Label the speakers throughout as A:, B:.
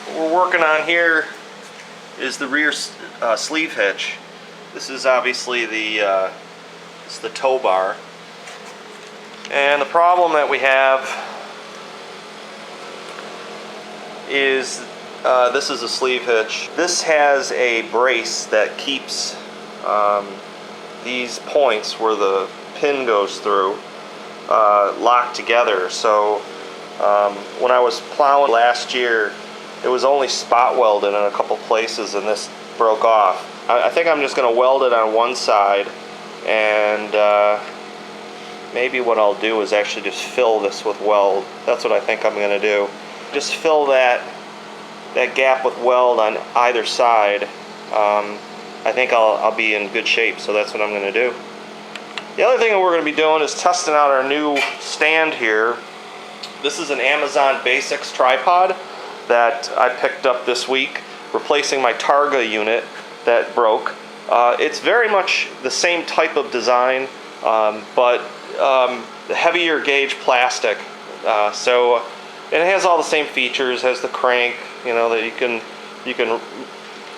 A: What we're working on here is the rear sleeve hitch. This is obviously the tow bar. And the problem that we have is this is a sleeve hitch. This has a brace that keeps these points where the pin goes through locked together. So when I was plowing last year, it was only spot welded in a couple places and this broke off. I think I'm just going to weld it on one side, and maybe what I'll do is actually just fill this with weld. That's what I think I'm going to do. Just fill that gap with weld on either side. I think I'll be in good shape, so that's what I'm going to do. The other thing that we're going to be doing is testing out our new stand here. This is an Amazon Basics tripod that I picked up this week, replacing my Targa unit that broke. It's very much the same type of design, but heavier gauge plastic. So and it has all the same features. It has the crank, you know, that you can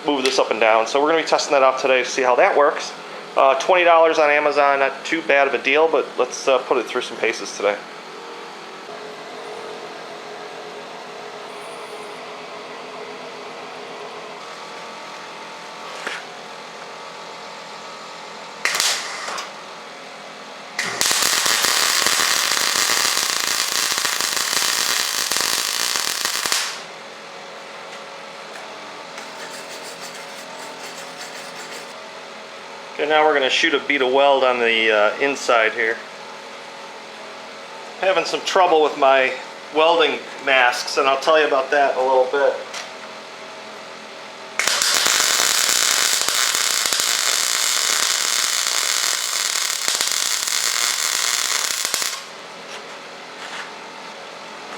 A: move this up and down. So we're going to be testing that out today to see how that works. $20 on Amazon, not too bad of a deal, but let's put it through some paces today. Okay, now we're going to shoot a bead of weld on the inside here. Having some trouble with my welding masks, and I'll tell you about that in a little bit.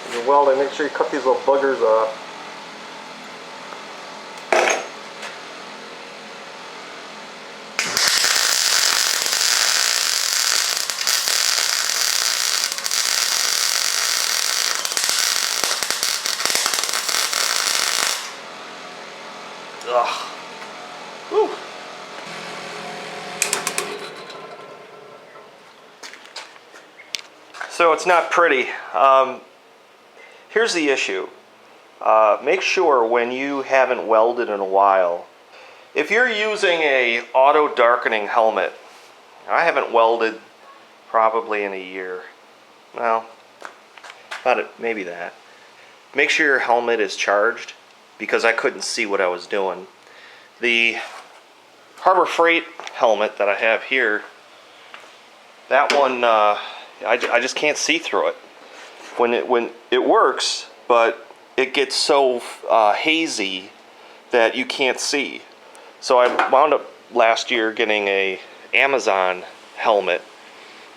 A: When you're welding, make sure you cut these little buggers off. Ugh. Whew. So it's not pretty. Here's the issue. Make sure when you haven't welded in a while, if you're using a auto darkening helmet, I haven't welded probably in a year. Well, maybe that. Make sure your helmet is charged, because I couldn't see what I was doing. The Harbor Freight helmet that I have here, that one, I just can't see through it. When it works, but it gets so hazy that you can't see. So I wound up last year getting a Amazon helmet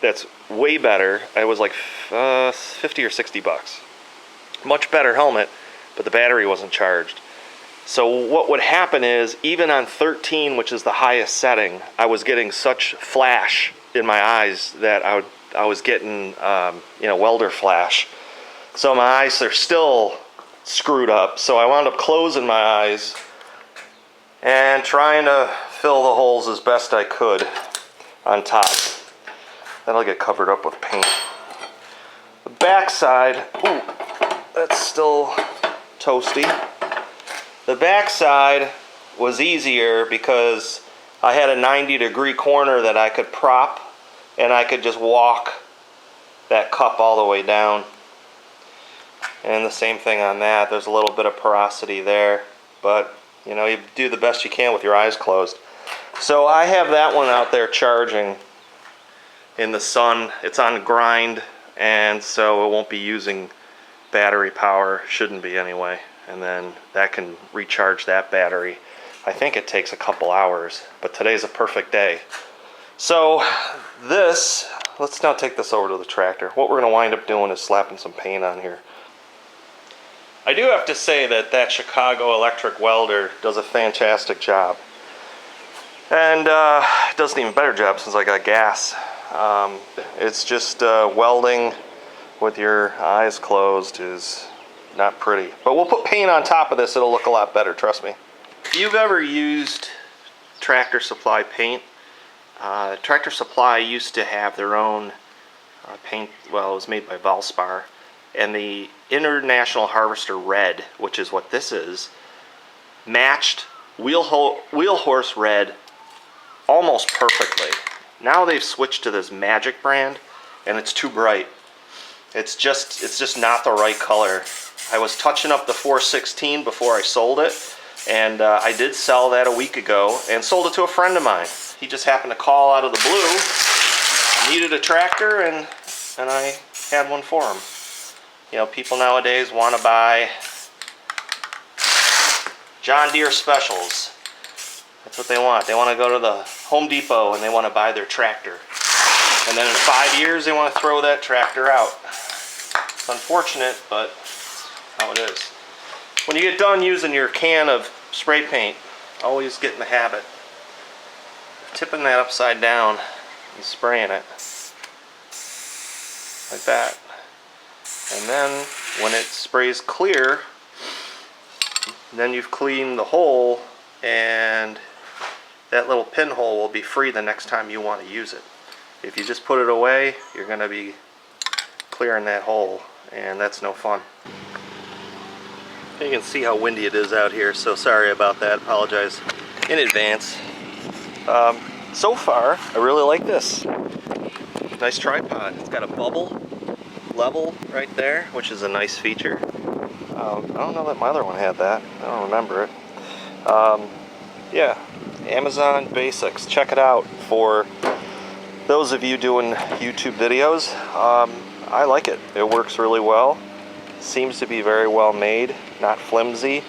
A: that's way better. It was like 50 or 60 bucks. Much better helmet, but the battery wasn't charged. So what would happen is, even on 13, which is the highest setting, I was getting such flash in my eyes that I was getting welder flash. So my eyes are still screwed up. So I wound up closing my eyes and trying to fill the holes as best I could on top. That'll get covered up with paint. The back side, ooh, that's still toasty. The back side was easier because I had a 90-degree corner that I could prop, and I could just walk that cup all the way down. And the same thing on that. There's a little bit of porosity there, but you know, you do the best you can with your eyes closed. So I have that one out there charging in the sun. It's on grind, and so it won't be using battery power. Shouldn't be anyway. And then that can recharge that battery. I think it takes a couple hours, but today's a perfect day. So this, let's now take this over to the tractor. What we're going to wind up doing is slapping some paint on here. I do have to say that Chicago electric welder does a fantastic job. And it does an even better job since I got gas. It's just welding with your eyes closed is not pretty. But we'll put paint on top of this, it'll look a lot better, trust me. If you've ever used Tractor Supply paint, Tractor Supply used to have their own paint, well, it was made by Valspar, and the International Harvester Red, which is what this is, matched Wheel Horse Red almost perfectly. Now they've switched to this Magic brand, and it's too bright. It's just not the right color. I was touching up the 416 before I sold it, and I did sell that a week ago and sold it to a friend of mine. He just happened to call out of the blue, needed a tractor, and I had one for him. You know, people nowadays want to buy John Deere specials. That's what they want. They want to go to the Home Depot and they want to buy their tractor. And then in 5 years they want to throw that tractor out. It's unfortunate, but it's how it is. When you get done using your can of spray paint, always get in the habit of tipping that upside down and spraying it. Like that. And then when it sprays clear, then you've cleaned the hole, and that little pinhole will be free the next time you want to use it. If you just put it away, you're going to be clearing that hole, and that's no fun. You can see how windy it is out here, so sorry about that. Apologize in advance. So far, I really like this. Nice tripod. It's got a bubble level right there, which is a nice feature. I don't know that my other one had that. I don't remember it. Yeah, Amazon Basics. Check it out for those of you doing YouTube videos. I like it. It works really well. Seems to be very well made, not flimsy,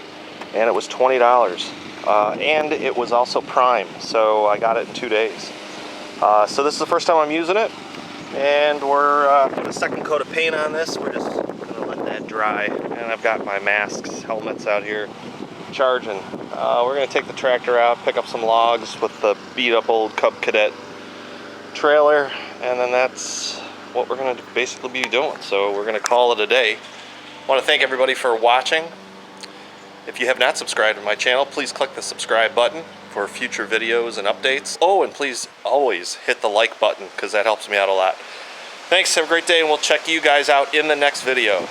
A: and it was $20. And it was also prime, so I got it in 2 days. So this is the first time I'm using it, and we're putting a second coat of paint on this. We're gonna let that dry, and I've got my masks, helmets out here charging. We're gonna take the tractor out, pick up some logs with the beat up old Cub Cadet trailer, and then that's what we're gonna basically be doing. So we're gonna call it a day. I want to thank everybody for watching. If you have not subscribed to my channel, please click the subscribe button for future videos and updates. Oh, and please always hit the like button because that helps me out a lot. Thanks, have a great day, and we'll check you guys out in the next video.